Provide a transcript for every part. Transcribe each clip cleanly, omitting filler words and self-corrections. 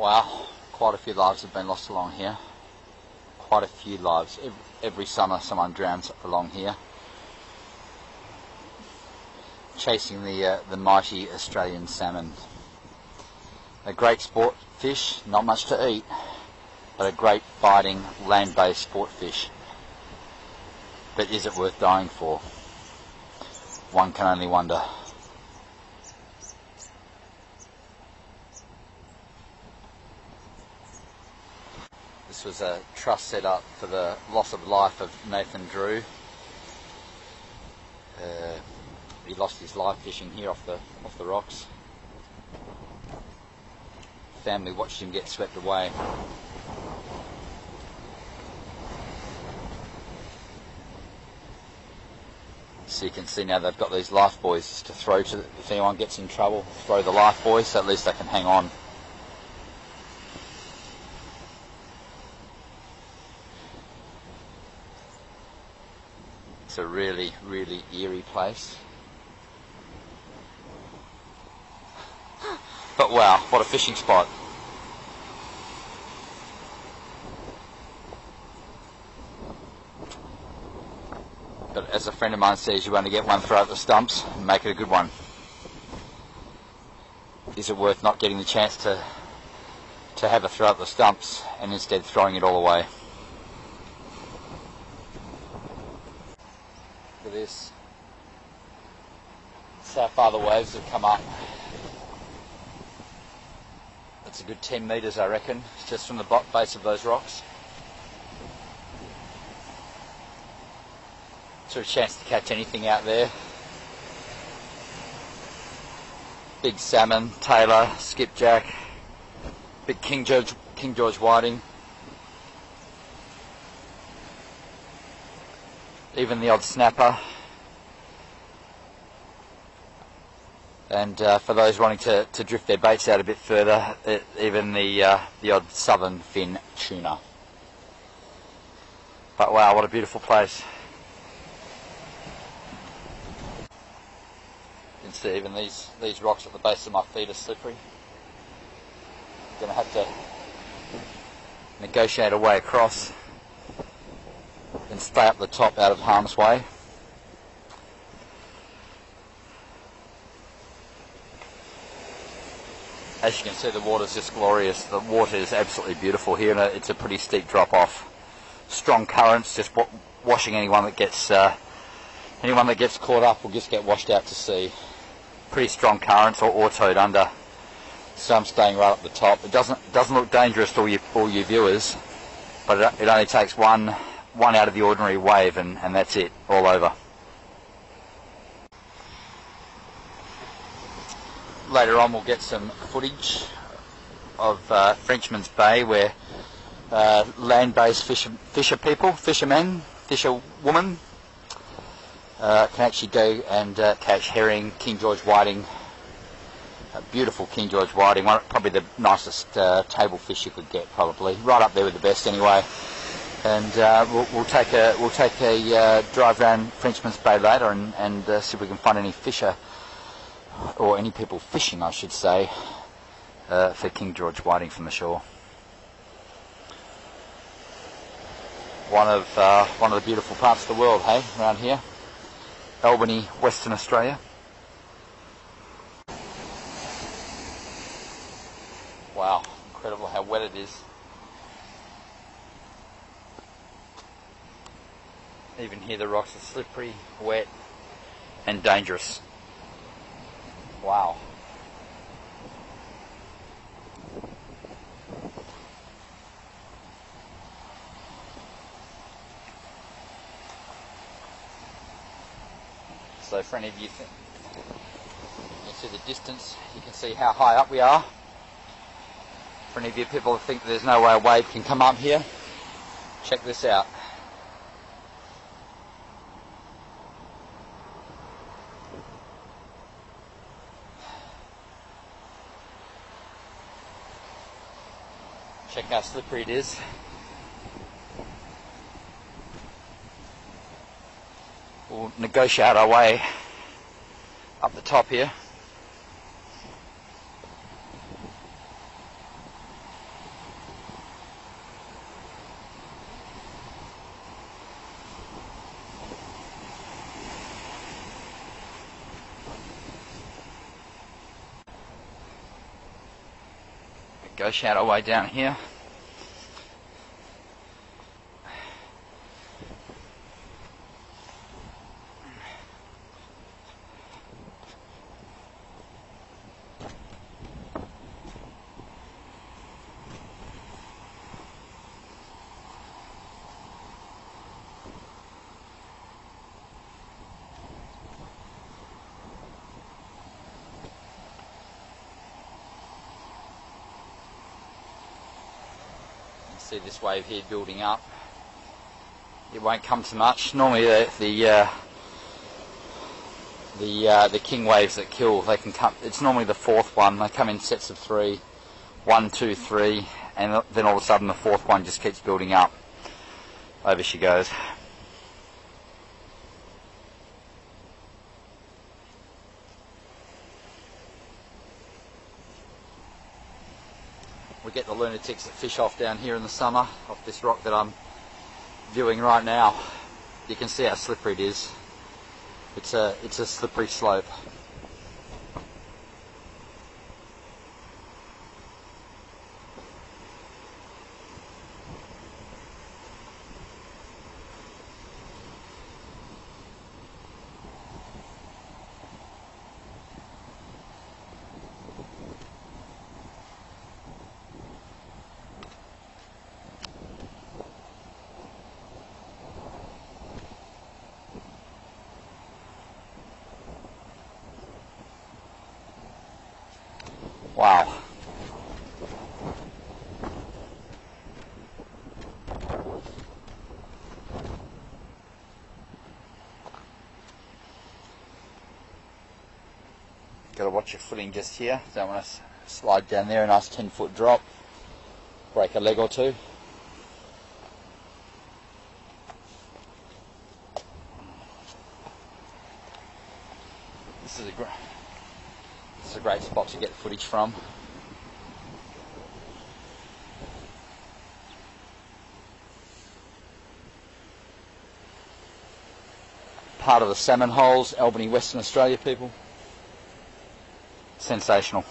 Wow, quite a few lives have been lost along here. Quite a few lives. Every summer someone drowns along here. Chasing the mighty Australian salmon. A great sport fish, not much to eat, but a great biting land-based sport fish. But is it worth dying for? One can only wonder. This was a trust set up for the loss of life of Nathan Drew. He lost his life fishing here off the rocks. Family watched him get swept away. So you can see now they've got these life buoys to throw to, if anyone gets in trouble, throw the life buoy so at least they can hang on. It's a really, really eerie place. But wow, what a fishing spot. But as a friend of mine says, you only get one throw at the stumps, and make it a good one. Is it worth not getting the chance to have a throw at the stumps and instead throwing it all away? Look at this. That's how far the waves have come up. It's a good 10 metres, I reckon, just from the base of those rocks. Sort of chance to catch anything out there. Big salmon, tailor, skipjack, big King George whiting. Even the odd snapper. And for those wanting to drift their baits out a bit further, even the odd southern fin tuna. But wow, what a beautiful place. You can see even these rocks at the base of my feet are slippery. I'm going to have to negotiate a way across and stay up the top out of harm's way. As you can see, the water's just glorious. The water is absolutely beautiful here, and it's a pretty steep drop off. Strong currents, just washing anyone that gets caught up will just get washed out to sea. Pretty strong currents, or towed under. So I'm staying right up the top. It doesn't look dangerous to all you viewers, but it only takes one out of the ordinary wave, and that's it, all over. Later on we'll get some footage of Frenchman's Bay, where land-based fishermen, fisherwomen can actually go and catch herring, King George whiting, a beautiful King George whiting, probably the nicest table fish you could get, probably right up there with the best anyway. And we'll take a drive around Frenchman's Bay later and see if we can find any fisher, or any people fishing, I should say, for King George whiting from the shore. One of the beautiful parts of the world, hey, around here, Albany, Western Australia. Wow, incredible how wet it is. Even here the rocks are slippery, wet, and dangerous. Wow. So for any of you, you can see the distance, you can see how high up we are. For any of you people that think there's no way a wave can come up here, check this out. Check how slippery it is. We'll negotiate our way up the top here. negotiate our way down here. See this wave here building up. It won't come to much. Normally the king waves that kill, they can come. It's normally the fourth one. They come in sets of 3, 1, 2, 3, and then all of a sudden the fourth one just keeps building up. Over she goes. We get the lunatics that fish off down here in the summer, off this rock that I'm viewing right now. You can see how slippery it is. It's a slippery slope. Wow. Got to watch your footing just here. Don't want to slide down there, a nice 10-foot drop. Break a leg or two. This is a great spot to get footage from. Part of the salmon holes, Albany, Western Australia, people. Sensational.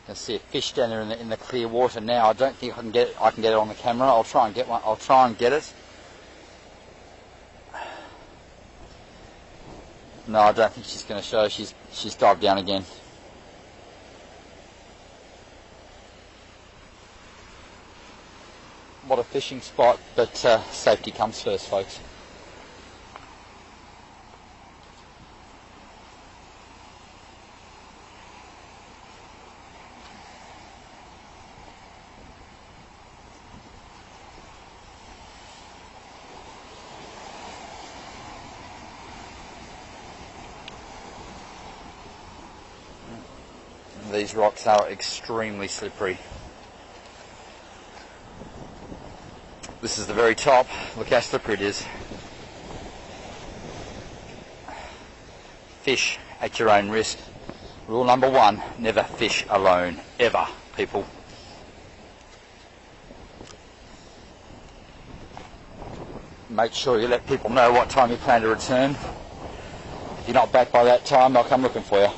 I see a fish down there in the clear water now. I don't think I can get it on the camera. I'll try and get one. I'll try and get it. No, I don't think she's going to show. She's dived down again. What a fishing spot, but safety comes first, folks. These rocks are extremely slippery. This is the very top. Look how slippery it is. Fish at your own risk. Rule number 1, never fish alone, ever, people. Make sure you let people know what time you plan to return. If you're not back by that time, they'll come looking for you.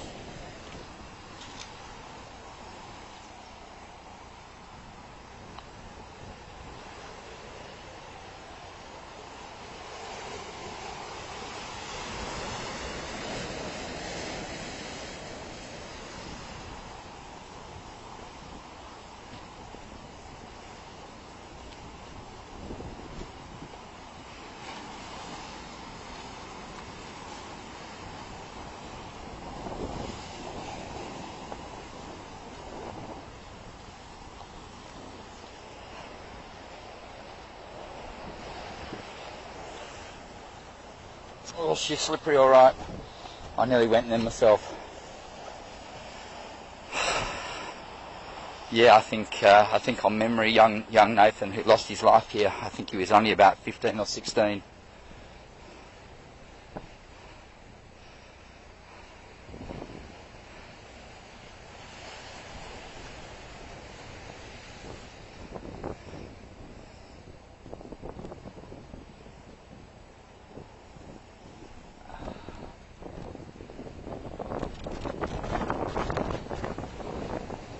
Oh, she's slippery, alright. I nearly went in there myself. Yeah, I think on memory, young Nathan, who lost his life here, I think he was only about 15 or 16.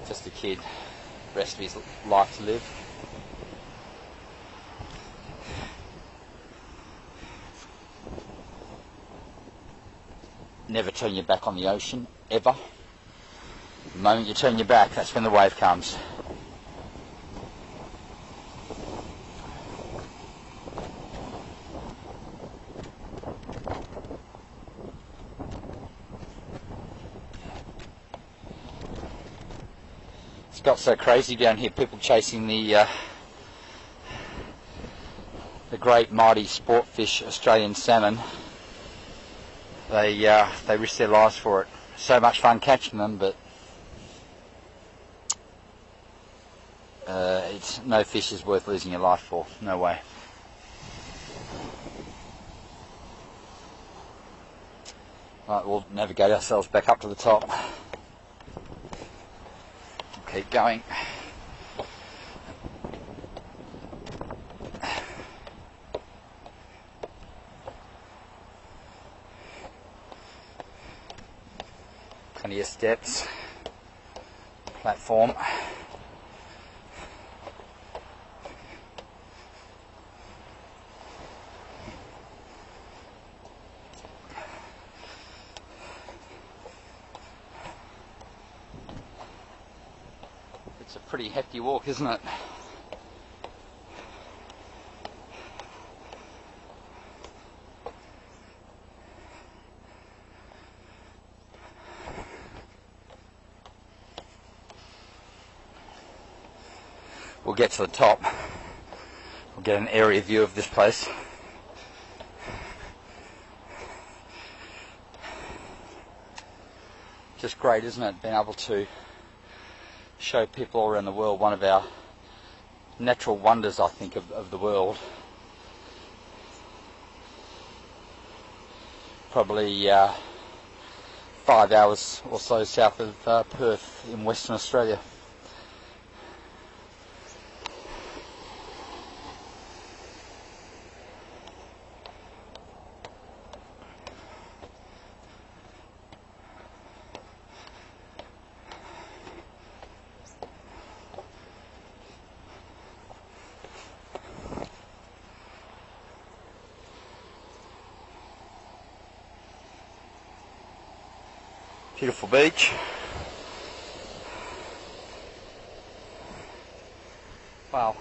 Just a kid, rest of his life to live. Never turn your back on the ocean, ever. The moment you turn your back, that's when the wave comes. It's got so crazy down here, people chasing the great mighty sport fish, Australian salmon. They risk their lives for it. So much fun catching them, but it's no fish is worth losing your life for. No way. Right, we'll navigate ourselves back up to the top. Keep going. Plenty of steps, platform. It's a pretty hefty walk, isn't it? We'll get to the top. We'll get an area view of this place. Just great, isn't it? Being able to show people all around the world one of our natural wonders, I think, of the world. Probably 5 hours or so south of Perth in Western Australia. Beautiful beach. Wow.